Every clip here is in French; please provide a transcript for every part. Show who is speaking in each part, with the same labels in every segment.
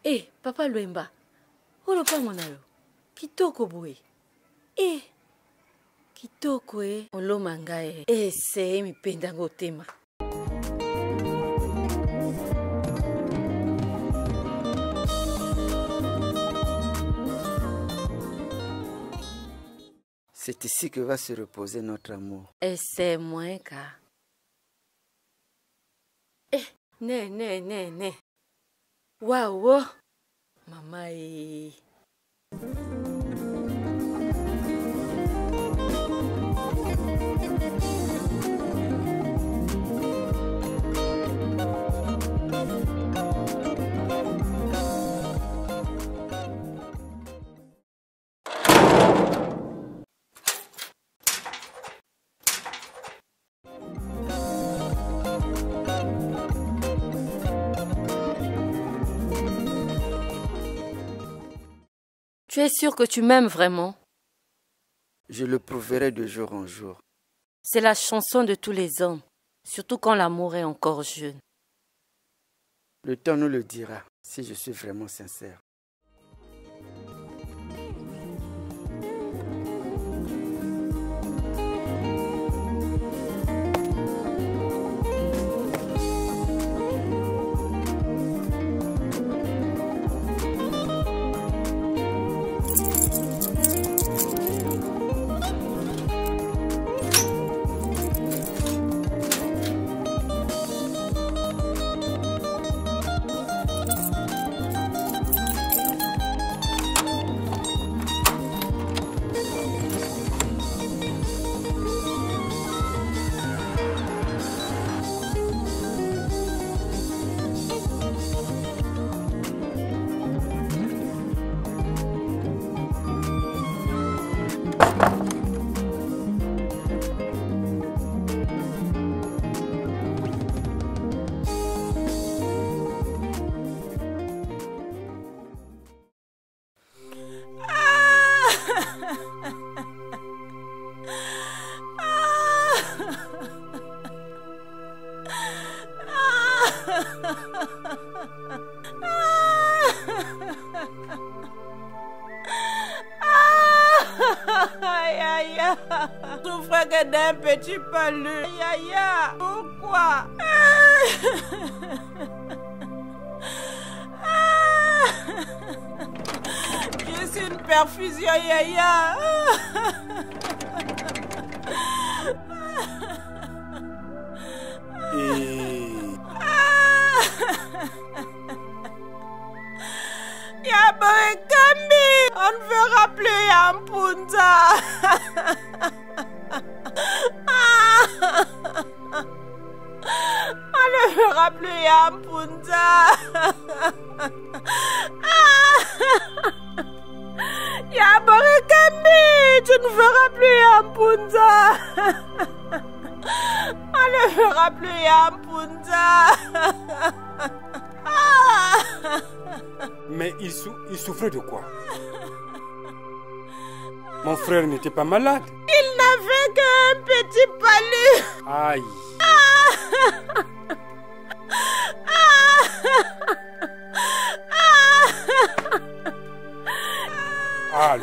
Speaker 1: Eh, Papa Luemba, olo pa mwana yo. Kitoko boy. Eh, kitoko olo mangae. Se mi pendango tema.
Speaker 2: C'est ici que va se reposer notre amour.
Speaker 1: C'est moins ka. Ne. Waouh, maman Tu es sûr que tu m'aimes vraiment?
Speaker 2: Je le prouverai de jour en jour.
Speaker 1: C'est la chanson de tous les hommes, surtout quand l'amour est encore jeune.
Speaker 2: Le temps nous le dira, si je suis vraiment sincère.
Speaker 3: Souffre que d'un petit palu. Yaya, pourquoi? Je suis une perfusion, Yaya. Yaborekambi, on ne verra plus Yampunza. On ne verra plus Yampunza. Yaborekambi, tu ne verras plus Yampunza. On ne verra plus Yampunza.
Speaker 4: Mais il souffrait de quoi? Mon frère n'était pas malade.
Speaker 3: Il n'avait qu'un petit palu.
Speaker 4: Aïe. Ah,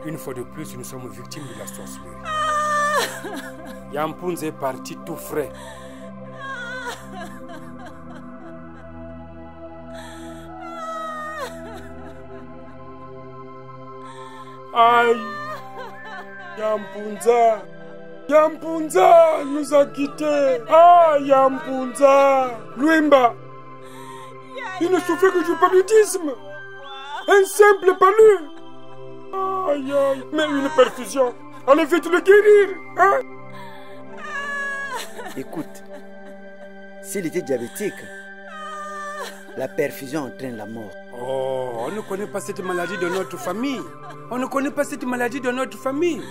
Speaker 4: une fois de plus, nous sommes victimes de la sorcellerie. Yampunze est parti tout frais. Aïe, Yampunza nous a quittés. Ah, Yampunza. Luemba, il ne souffrait que du paludisme. Un simple palu. Aïe, aïe, mais une perfusion. Allez vite le guérir, hein?
Speaker 2: Écoute, s'il était diabétique, la perfusion entraîne la mort.
Speaker 4: Oh, on ne connaît pas cette maladie de notre famille. On ne connaît pas cette maladie de notre famille.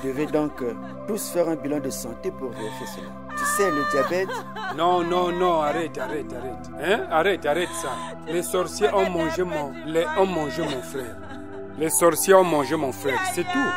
Speaker 2: devez donc tous faire un bilan de santé pour vérifier cela. Tu sais, le diabète...
Speaker 4: Non, non, non, arrête. Hein? Arrête ça. Les sorciers ont mangé mon frère. Les sorciers ont mangé mon frère, c'est tout.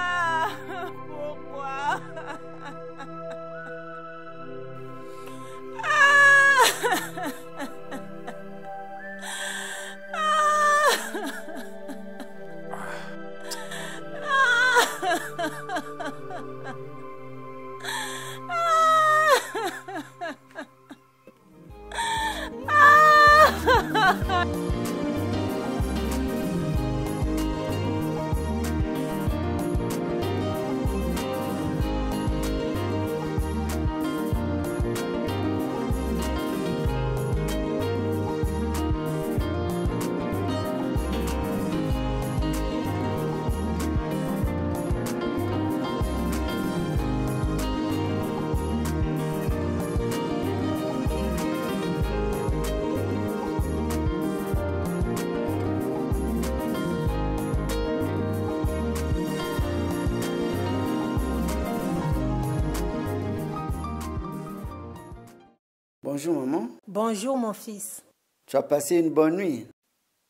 Speaker 2: Bonjour maman.
Speaker 5: Bonjour mon fils.
Speaker 2: Tu as passé une bonne nuit?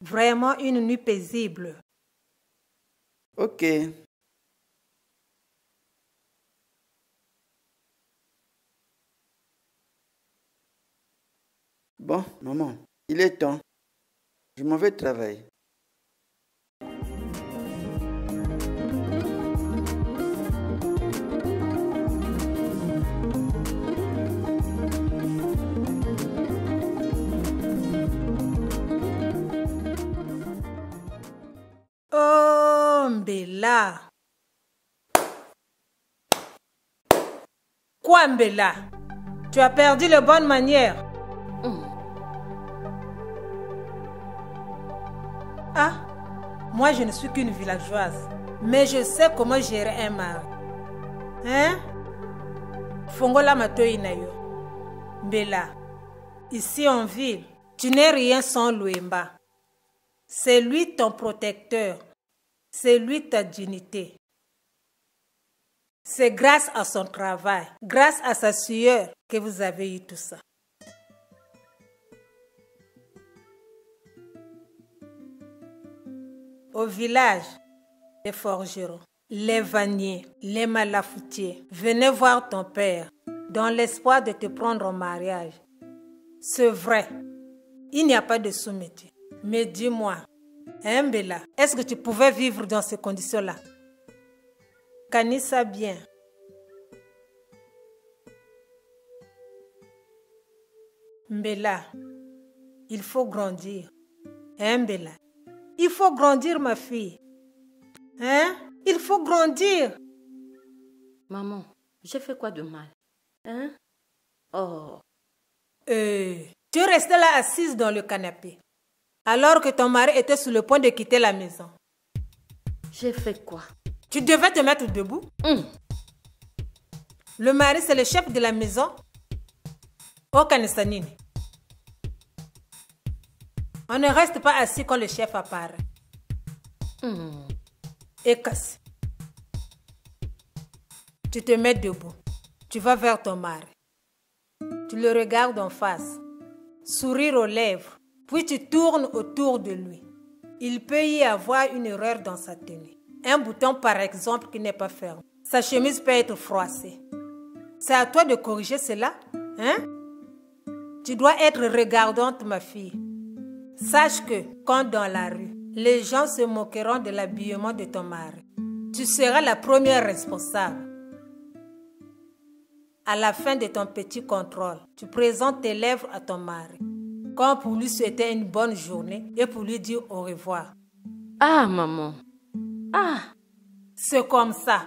Speaker 5: Vraiment une nuit paisible.
Speaker 2: Ok. Bon, maman, il est temps. Je m'en vais travailler.
Speaker 5: Oh, Mbela. Quoi, Mbela? Tu as perdu les bonnes manières. Ah, moi je ne suis qu'une villageoise, mais je sais comment gérer un mari. Hein? Fongola matoi nayo. Mbela, ici en ville, tu n'es rien sans Luemba. C'est lui ton protecteur. C'est lui ta dignité. C'est grâce à son travail, grâce à sa sueur que vous avez eu tout ça. Au village, les forgerons, les vanniers, les malafoutiers venaient voir ton père dans l'espoir de te prendre en mariage. C'est vrai, il n'y a pas de sous-métier. Mais dis-moi, hein, Mbela, est-ce que tu pouvais vivre dans ces conditions-là? Kanissa bien. Mbela, il faut grandir. Hein, Mbela? Il faut grandir, ma fille. Hein? Il faut grandir.
Speaker 1: Maman, j'ai fait quoi de mal? Hein? Oh.
Speaker 5: Tu es restée là assise dans le canapé, alors que ton mari était sur le point de quitter la maison.
Speaker 1: J'ai fait quoi?
Speaker 5: Tu devais te mettre debout. Le mari, c'est le chef de la maison. Au Kanisanini. On ne reste pas assis quand le chef apparaît. Et casse. Tu te mets debout. Tu vas vers ton mari. Tu le regardes en face. Sourire aux lèvres. Puis tu tournes autour de lui. Il peut y avoir une erreur dans sa tenue. Un bouton par exemple qui n'est pas ferme. Sa chemise peut être froissée. C'est à toi de corriger cela, hein? Tu dois être regardante, ma fille. Sache que quand dans la rue, les gens se moqueront de l'habillement de ton mari, tu seras la première responsable. À la fin de ton petit contrôle, tu présentes tes lèvres à ton mari, comme pour lui souhaiter une bonne journée et pour lui dire au revoir.
Speaker 1: Ah, maman. Ah.
Speaker 5: C'est comme ça.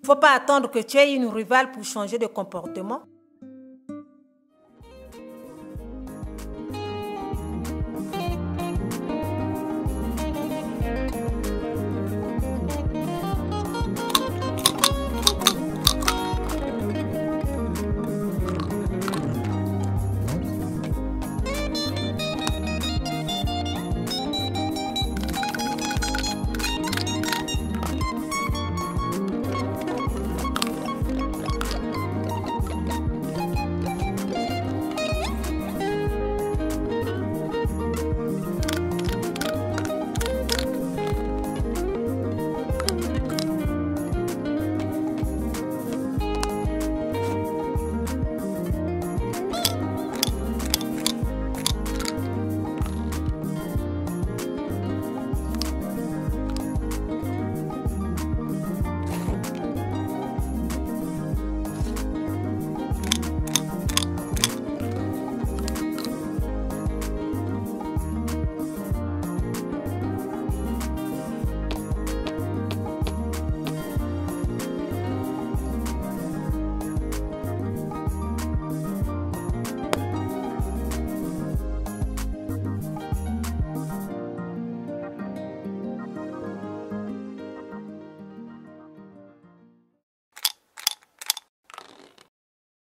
Speaker 5: Faut pas attendre que tu aies une rivale pour changer de comportement.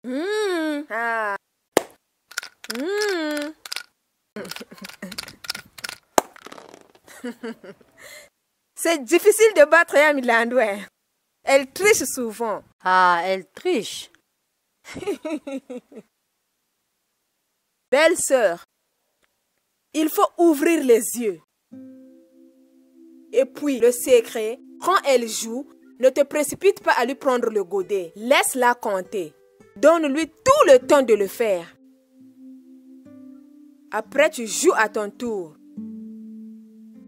Speaker 5: Ah. C'est difficile de battre Yamilandou. Elle triche souvent.
Speaker 1: Ah, elle triche.
Speaker 5: Belle sœur, il faut ouvrir les yeux. Et puis, le secret, quand elle joue, ne te précipite pas à lui prendre le godet. Laisse-la compter. Donne-lui tout le temps de le faire. Après, tu joues à ton tour.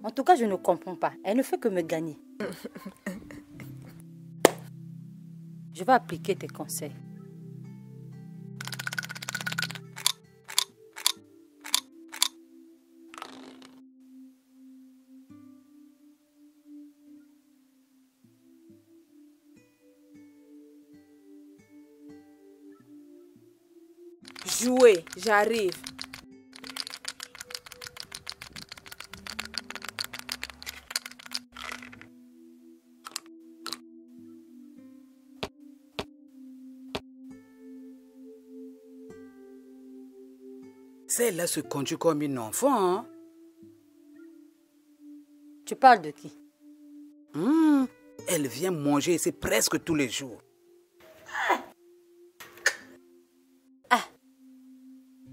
Speaker 1: En tout cas, je ne comprends pas. Elle ne fait que me gagner. Je vais appliquer tes conseils.
Speaker 5: Jouez, j'arrive.
Speaker 6: Celle-là se conduit comme une enfant. Hein?
Speaker 1: Tu parles de qui?
Speaker 6: Elle vient manger ici presque tous les jours.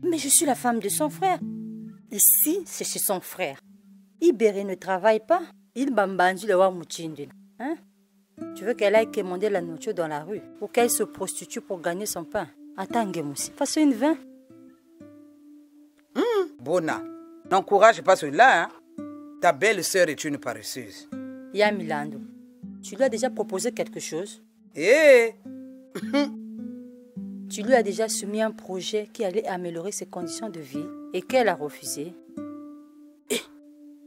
Speaker 1: Mais je suis la femme de son frère. Ici, c'est chez son frère. Ibéré ne travaille pas. Il bambandu le wamuchindi. Hein? Tu veux qu'elle aille commander la nourriture dans la rue ou qu'elle se prostitue pour gagner son pain? Attends, Gemoussi, fasse une vin.
Speaker 6: Bona, n'encourage pas cela. Hein? Ta belle-sœur est une paresseuse.
Speaker 1: Yamilandou, tu lui as déjà proposé quelque chose?
Speaker 6: Eh
Speaker 1: Tu lui as déjà soumis un projet qui allait améliorer ses conditions de vie et qu'elle a refusé?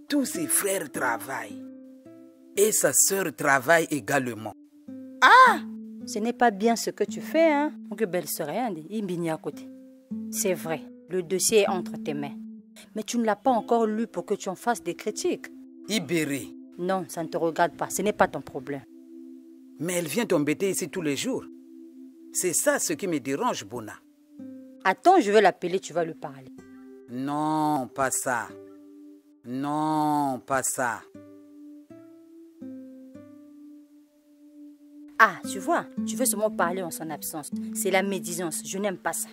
Speaker 6: Tous ses frères travaillent. Et sa sœur travaille également.
Speaker 1: Ce n'est pas bien ce que tu fais, hein? Que belle-sœur, à côté. C'est vrai, le dossier est entre tes mains. Mais tu ne l'as pas encore lu pour que tu en fasses des critiques.
Speaker 6: Ibéré.
Speaker 1: Non, ça ne te regarde pas, ce n'est pas ton problème.
Speaker 6: Mais elle vient t'embêter ici tous les jours. C'est ça ce qui me dérange, Bona.
Speaker 1: Attends, je vais l'appeler, tu vas lui parler.
Speaker 6: Non, pas ça. Non, pas ça.
Speaker 1: Ah, tu vois, tu veux seulement parler en son absence. C'est la médisance, je n'aime pas ça.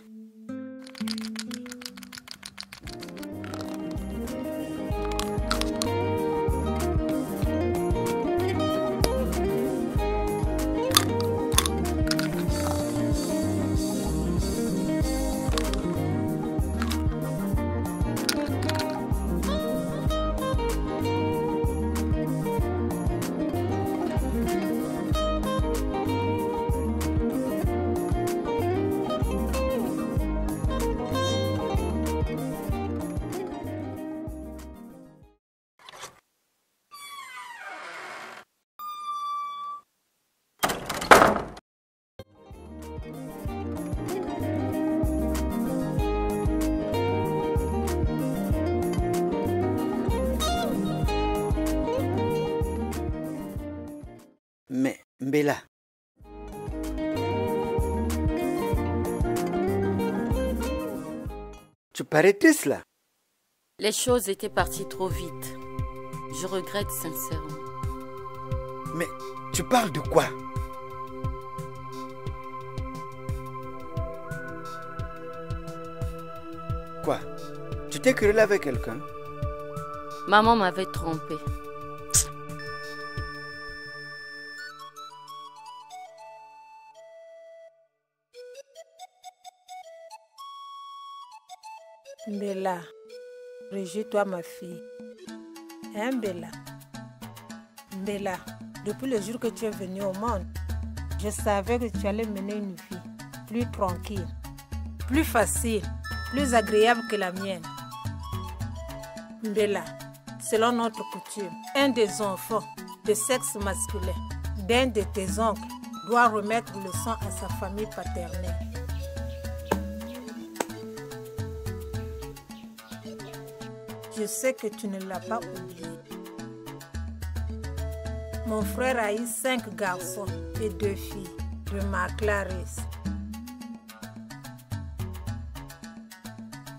Speaker 2: Mais, Mbela, tu parais triste là.
Speaker 1: Les choses étaient parties trop vite. Je regrette sincèrement.
Speaker 2: Mais tu parles de quoi? Quoi? Tu t'es querellé avec quelqu'un?
Speaker 1: Maman m'avait trompée.
Speaker 5: Mbela, réjouis-toi ma fille. Hein, Mbela? Mbela, depuis le jour que tu es venue au monde, je savais que tu allais mener une vie plus tranquille, plus facile, plus agréable que la mienne. Mbela, selon notre coutume, un des enfants de sexe masculin d'un de tes oncles doit remettre le sang à sa famille paternelle. Je sais que tu ne l'as pas oublié. Mon frère a eu 5 garçons et 2 filles de ma Clarisse.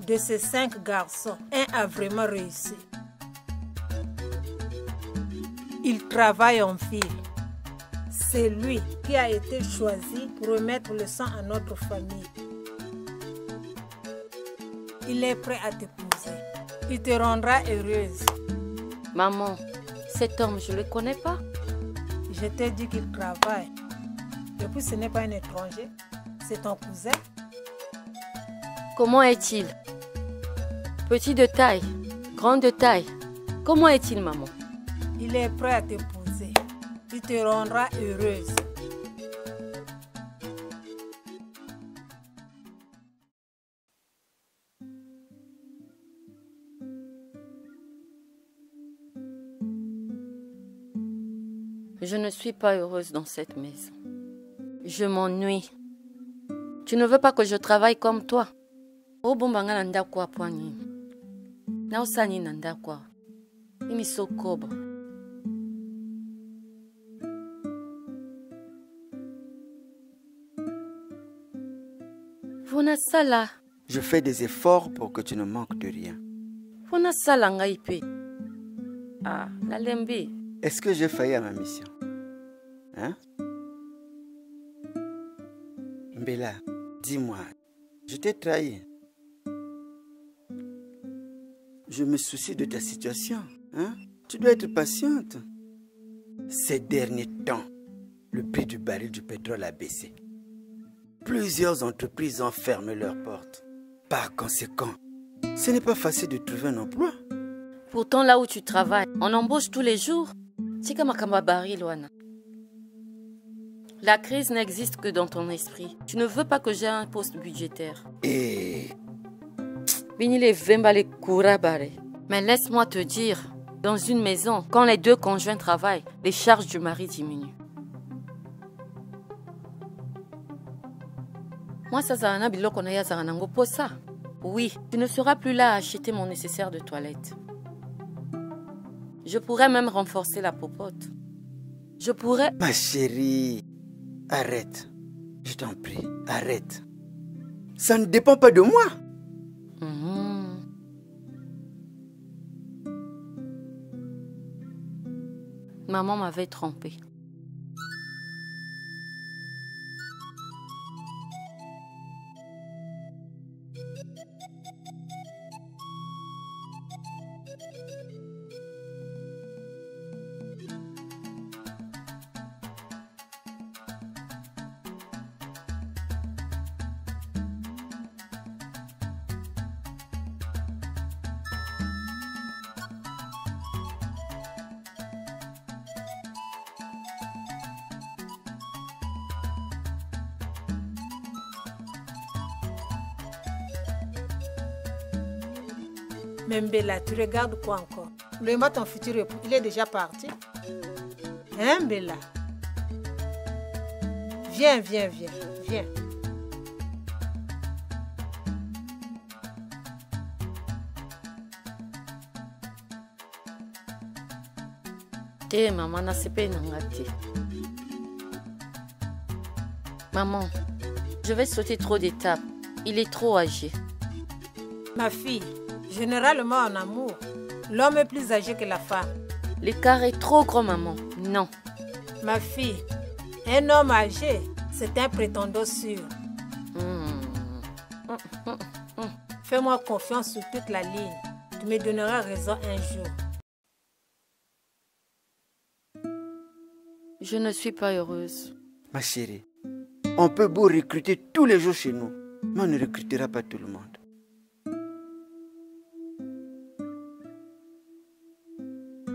Speaker 5: de ces 5 garçons, un a vraiment réussi. Il travaille en ville. C'est lui qui a été choisi pour remettre le sang à notre famille. Il est prêt à t'épouser. Il te rendra heureuse.
Speaker 1: Maman, cet homme, je ne le connais pas.
Speaker 5: Je t'ai dit qu'il travaille. Et puis ce n'est pas un étranger, c'est ton cousin.
Speaker 1: Comment est-il? Petit de taille, grand de taille. Comment est-il, maman?
Speaker 5: Il est prêt à t'épouser. Il te rendra heureuse.
Speaker 1: Je ne suis pas heureuse dans cette maison. Je m'ennuie. Tu ne veux pas que je travaille comme toi? Oh bombanga nanda kwa poani. Na osani nanda kwa. Imi sokobo. Vona sala.
Speaker 2: Je fais des efforts pour que tu ne manques de rien.
Speaker 1: Vona sala ngaipe. Ah, la lembi.
Speaker 2: Est-ce que j'ai failli à ma mission? Hein? Mbela, dis-moi, je t'ai trahi. Je me soucie de ta situation. Hein? Tu dois être patiente. Ces derniers temps, le prix du baril du pétrole a baissé. Plusieurs entreprises ont fermé leurs portes. Par conséquent, ce n'est pas facile de trouver un emploi.
Speaker 1: Pourtant, là où tu travailles, on embauche tous les jours. La crise n'existe que dans ton esprit. Tu ne veux pas que j'ai un poste budgétaire.
Speaker 2: Et...
Speaker 1: Mais laisse-moi te dire, dans une maison, quand les deux conjoints travaillent, les charges du mari diminuent. Moi, ça. Oui, tu ne seras plus là à acheter mon nécessaire de toilette. Je pourrais même renforcer la popote. Je pourrais...
Speaker 2: Ma chérie, arrête. Je t'en prie, arrête. Ça ne dépend pas de moi.
Speaker 1: Maman m'avait trompée.
Speaker 5: Mais Mbela, tu regardes quoi encore? Loemba, ton futur époux, il est déjà parti. Hein, Mbela? Viens, viens, viens, viens.
Speaker 1: Maman, maman, je vais sauter trop d'étapes. Il est trop âgé.
Speaker 5: Ma fille, généralement en amour, l'homme est plus âgé que la femme.
Speaker 1: L'écart est trop grand, maman. Non.
Speaker 5: Ma fille, un homme âgé, c'est un prétendant sûr. Fais-moi confiance sur toute la ligne. Tu me donneras raison un jour.
Speaker 1: Je ne suis pas heureuse.
Speaker 2: Ma chérie, on peut beau recruter tous les jours chez nous, mais on ne recrutera pas tout le monde.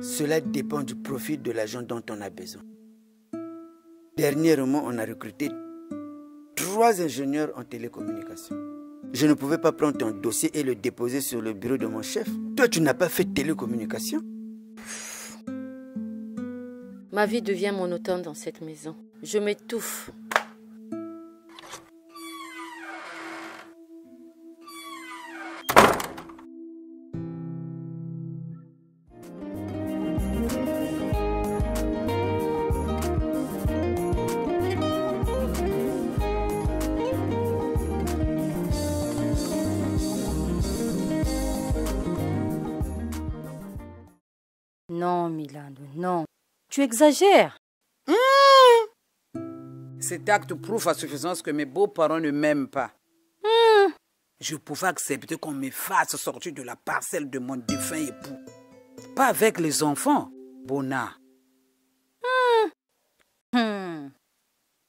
Speaker 2: Cela dépend du profil de l'agent dont on a besoin. Dernièrement, on a recruté 3 ingénieurs en télécommunication. Je ne pouvais pas prendre ton dossier et le déposer sur le bureau de mon chef. Toi, tu n'as pas fait télécommunication?
Speaker 1: Ma vie devient monotone dans cette maison. Je m'étouffe. Milando, non. Tu exagères.
Speaker 6: Cet acte prouve à suffisance que mes beaux-parents ne m'aiment pas. Je pouvais accepter qu'on me fasse sortir de la parcelle de mon défunt époux. Pas avec les enfants, Bona.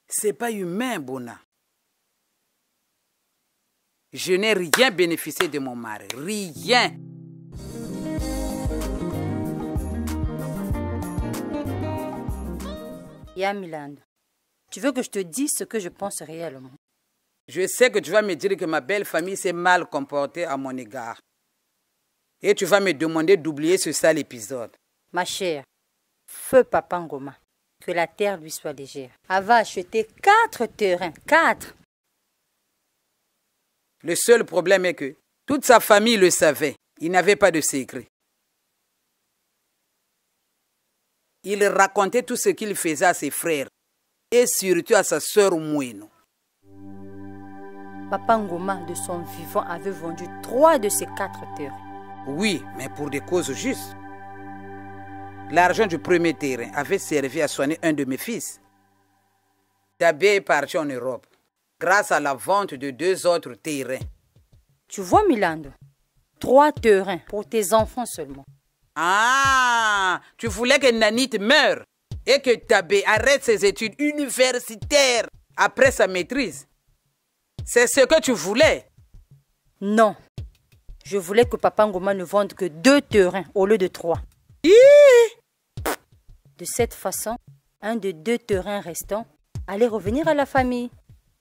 Speaker 6: C'est pas humain, Bona. Je n'ai rien bénéficié de mon mari. Rien.
Speaker 1: Ya Milando, tu veux que je te dise ce que je pense réellement?
Speaker 6: Je sais que tu vas me dire que ma belle famille s'est mal comportée à mon égard. Et tu vas me demander d'oublier ce sale épisode.
Speaker 1: Ma chère, feu Papa Ngoma, que la terre lui soit légère. Elle va acheter 4 terrains, 4.
Speaker 6: Le seul problème est que toute sa famille le savait. Il n'avait pas de secret. Il racontait tout ce qu'il faisait à ses frères et surtout à sa sœur Moueno.
Speaker 1: Papa Ngoma, de son vivant, avait vendu 3 de ces 4 terrains.
Speaker 6: Oui, mais pour des causes justes. L'argent du premier terrain avait servi à soigner un de mes fils. Tabé est parti en Europe grâce à la vente de 2 autres terrains.
Speaker 1: Tu vois, Milando, 3 terrains pour tes enfants seulement.
Speaker 6: Ah, tu voulais que Nanit meure et que Tabé arrête ses études universitaires après sa maîtrise. C'est ce que tu voulais?
Speaker 1: Non. Je voulais que Papa Ngoma ne vende que 2 terrains au lieu de 3. De cette façon, un des 2 terrains restants allait revenir à la famille.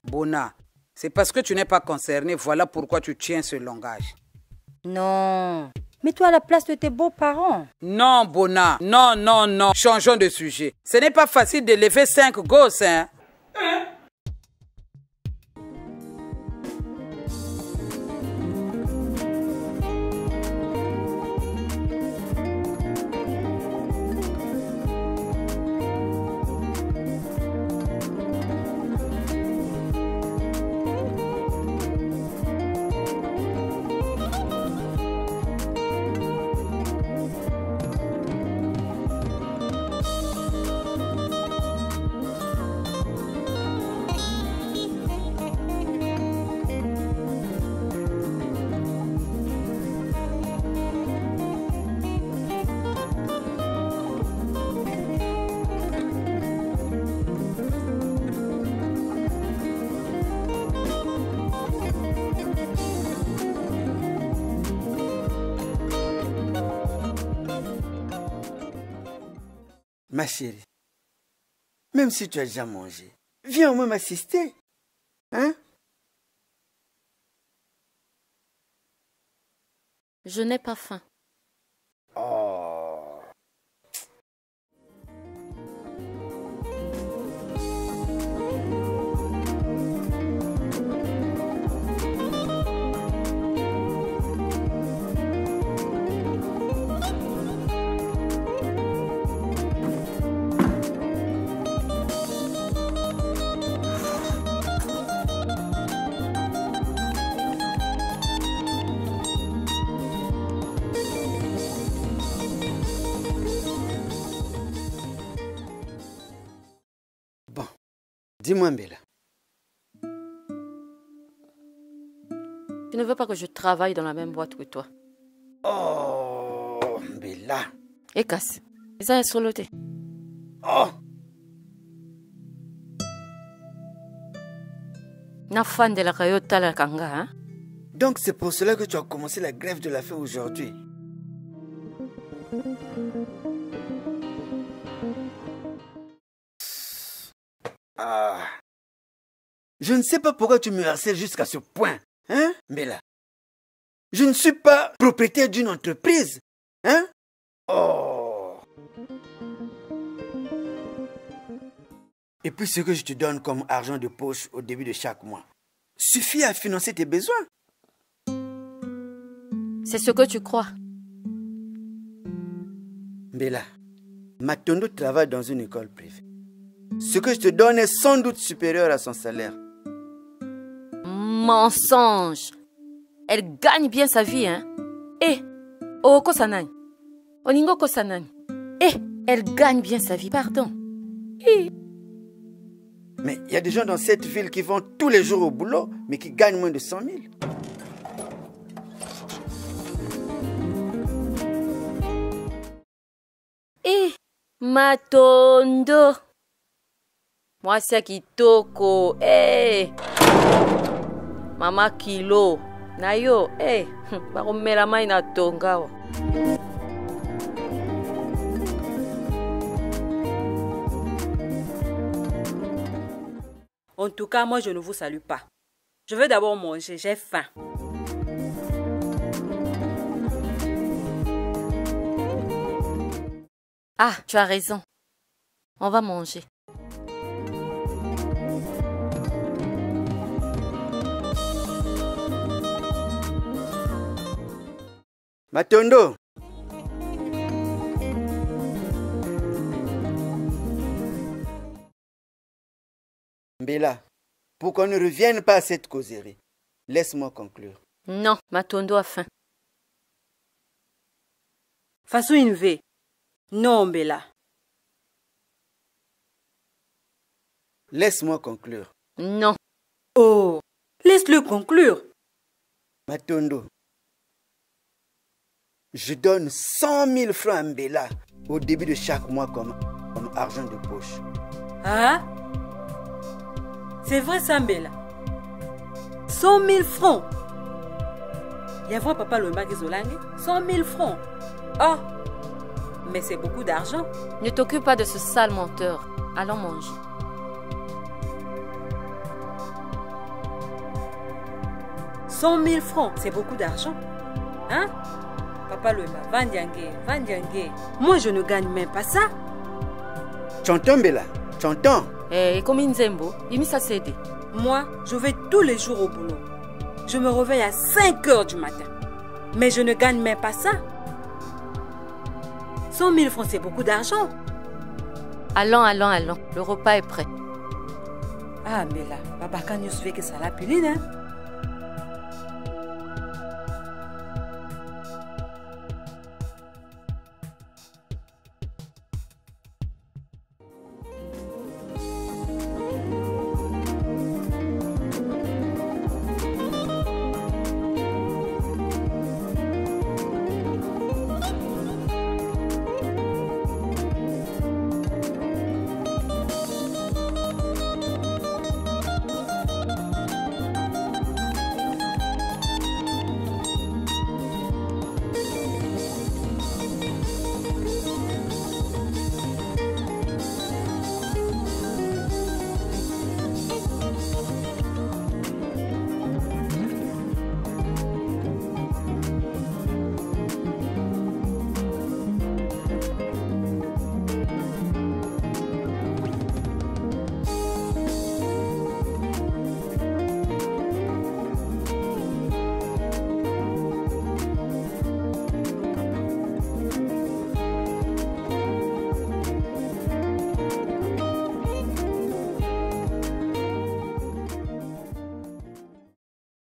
Speaker 6: Bona, c'est parce que tu n'es pas concerné, voilà pourquoi tu tiens ce langage.
Speaker 1: Non. Mets-toi à la place de tes beaux-parents.
Speaker 6: Non, Bona, non, non, non. Changeons de sujet. Ce n'est pas facile d'élever 5 gosses, hein?
Speaker 2: Ma chérie, même si tu as déjà mangé, viens au moins m'assister. Hein?
Speaker 1: Je n'ai pas faim.
Speaker 2: Oh. Dis-moi, Mbela.
Speaker 1: Tu ne veux pas que je travaille dans la même boîte que toi?
Speaker 2: Oh, Mbela.
Speaker 1: Et casse. Ça est soloté.
Speaker 2: Oh.
Speaker 1: Na fan de la Kayota la Kanga, hein?
Speaker 2: Donc c'est pour cela que tu as commencé la grève de la faim aujourd'hui. Ah. Je ne sais pas pourquoi tu me harcèles jusqu'à ce point, hein, Mbela. Je ne suis pas propriétaire d'une entreprise, hein? Oh. Et puis ce que je te donne comme argent de poche au début de chaque mois suffit à financer tes besoins.
Speaker 1: C'est ce que tu crois.
Speaker 2: Mbela, Matondo travaille dans une école privée. Ce que je te donne est sans doute supérieur à son salaire.
Speaker 1: Mensonge. Elle gagne bien sa vie, hein? Eh, oh, kosanani. Oningo kosanani. Eh, Elle gagne bien sa vie, pardon.
Speaker 2: Mais il y a des gens dans cette ville qui vont tous les jours au boulot, mais qui gagnent moins de 100 000.
Speaker 1: Matondo. Mwasi ya kitoko. Mama Kilo. Na yo, bakomela mai na tonga.
Speaker 3: En tout cas, moi, je ne vous salue pas. Je veux d'abord manger, j'ai faim.
Speaker 1: Ah, tu as raison. On va manger.
Speaker 2: Matondo. Mbela, pour qu'on ne revienne pas à cette causerie, laisse-moi conclure.
Speaker 1: Non, Matondo a faim.
Speaker 3: Façon Inve. Non, Mbela.
Speaker 2: Laisse-moi conclure.
Speaker 1: Non.
Speaker 3: Oh, laisse-le conclure.
Speaker 2: Matondo, je donne 100 000 francs à Mbela au début de chaque mois comme argent de poche.
Speaker 3: Ah? C'est vrai ça, Mbela? 100 000 francs. Yavua papa Loemba Kizolange, 100 000 francs. Oh, mais c'est beaucoup d'argent.
Speaker 1: Ne t'occupe pas de ce sale menteur. Allons manger.
Speaker 3: « 100 000 francs, c'est beaucoup d'argent. Hein? Papa Loemba, Vandiangue. Moi, je ne gagne même pas ça.
Speaker 2: Tu entends, Mbela? Tu entends?
Speaker 1: Comme Nzembo, Yimisa Sede.
Speaker 3: Moi, je vais tous les jours au boulot. Je me réveille à 5 heures du matin. Mais je ne gagne même pas ça. 100 000 francs, c'est beaucoup d'argent.
Speaker 1: Allons. Le repas est prêt.
Speaker 3: Ah, mais là, Papa Kanyos fait que ça la piline, hein?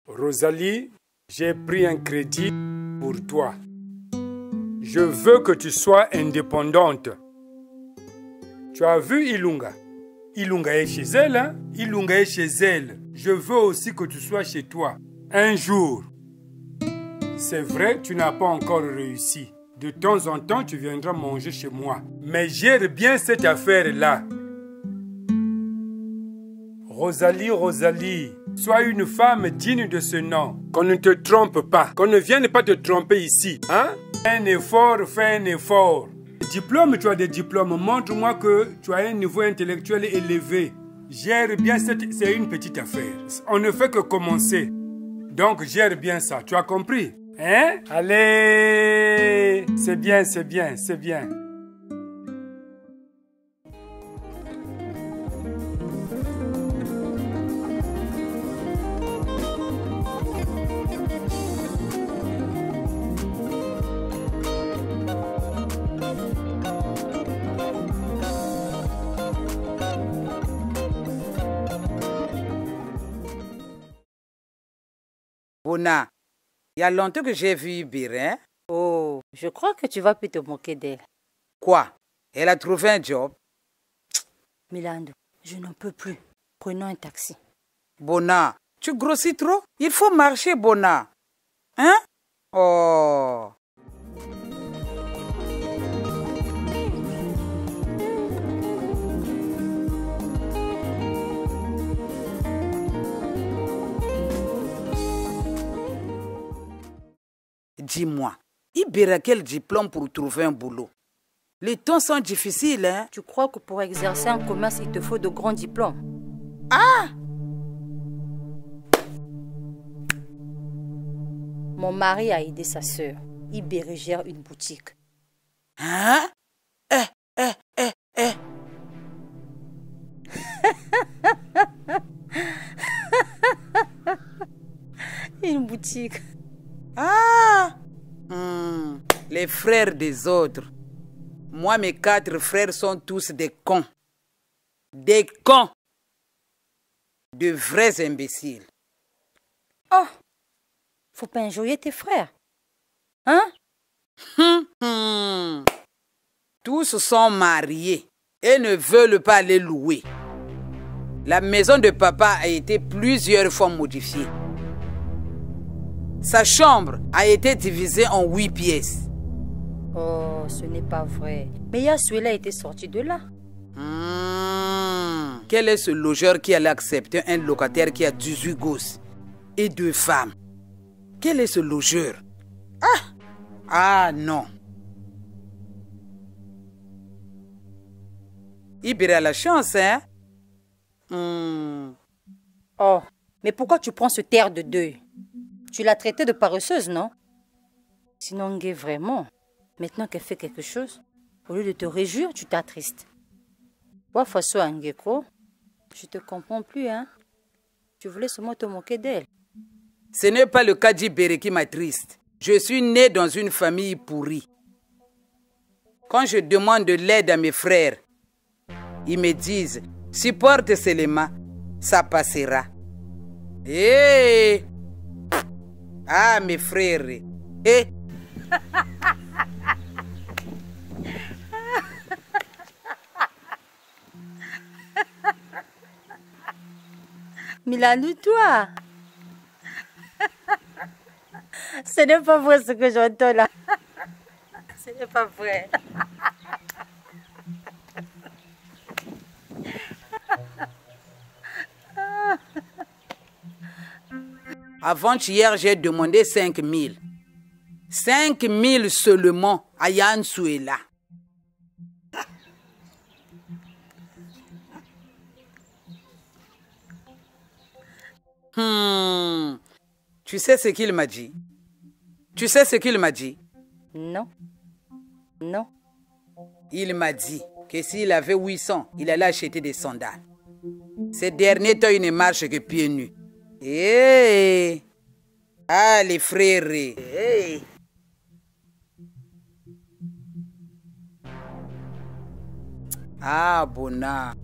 Speaker 4: Rosalie, j'ai pris un crédit pour toi. Je veux que tu sois indépendante. Tu as vu Ilunga? Ilunga est chez elle, hein? Ilunga est chez elle. Je veux aussi que tu sois chez toi. Un jour. C'est vrai, tu n'as pas encore réussi. De temps en temps, tu viendras manger chez moi. Mais gère bien cette affaire-là. Rosalie, sois une femme digne de ce nom. Qu'on ne te trompe pas. Qu'on ne vienne pas te tromper ici. Hein? Fais un effort. Diplôme, tu as des diplômes. Montre-moi que tu as un niveau intellectuel élevé. Gère bien c'est une petite affaire. On ne fait que commencer. Donc, gère bien ça. Tu as compris? Hein? Allez! C'est bien.
Speaker 6: Bona, il y a longtemps que j'ai vu Birin.
Speaker 1: Oh, je crois que tu vas plus te moquer d'elle.
Speaker 6: Quoi? Elle a trouvé un job.
Speaker 1: Milando, je n'en peux plus. Prenons un taxi.
Speaker 6: Bona, tu grossis trop? Il faut marcher, Bona. Hein? Oh. Dis-moi, Ibera quel diplôme pour trouver un boulot? Les temps sont difficiles, hein?
Speaker 1: Tu crois que pour exercer un commerce, il te faut de grands diplômes?
Speaker 6: Ah!
Speaker 1: Mon mari a aidé sa sœur. Ibera gère une boutique.
Speaker 6: Hein?
Speaker 1: Une boutique.
Speaker 6: Ah! Les frères des autres. Moi, mes 4 frères sont tous des cons. Des cons. De vrais imbéciles.
Speaker 1: Oh! Faut pas injurier tes frères. Hein?
Speaker 6: Tous sont mariés et ne veulent pas les louer. La maison de papa a été plusieurs fois modifiée. Sa chambre a été divisée en 8 pièces.
Speaker 1: Oh, ce n'est pas vrai. Mais Yasuela était sorti de là.
Speaker 6: Quel est ce logeur qui allait accepter un locataire qui a 18 gosses et 2 femmes? Quel est ce logeur? Ah non. Ibera a la chance, hein?
Speaker 1: Oh, mais pourquoi tu prends ce terre de deuil? Tu l'as traitée de paresseuse, non? Sinon, Ngué, vraiment, maintenant qu'elle fait quelque chose, au lieu de te réjouir, tu t'attristes. Moi, Faso Ngeko, je te comprends plus, hein? Tu voulais seulement te moquer d'elle.
Speaker 6: Ce n'est pas le cas d'Ibera qui m'attriste. Je suis né dans une famille pourrie. Quand je demande de l'aide à mes frères, ils me disent, supporte Selema, ça passera. Hé! Ah, mes frères. Eh?
Speaker 1: Milando, toi. Ce n'est pas vrai ce que j'entends là. Ce n'est pas vrai.
Speaker 6: Avant-hier, j'ai demandé 5 000. 5 000 seulement à Yansuela. Tu sais ce qu'il m'a dit? Tu sais ce qu'il m'a dit?
Speaker 1: Non. Non.
Speaker 6: Il m'a dit que s'il avait 800, il allait acheter des sandales. Ces derniers temps, il ne marche que pieds nus. Hey! Ah, les frères! Hey! Ah, Bona!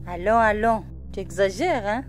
Speaker 1: Allons, allons. Tu exagères, hein?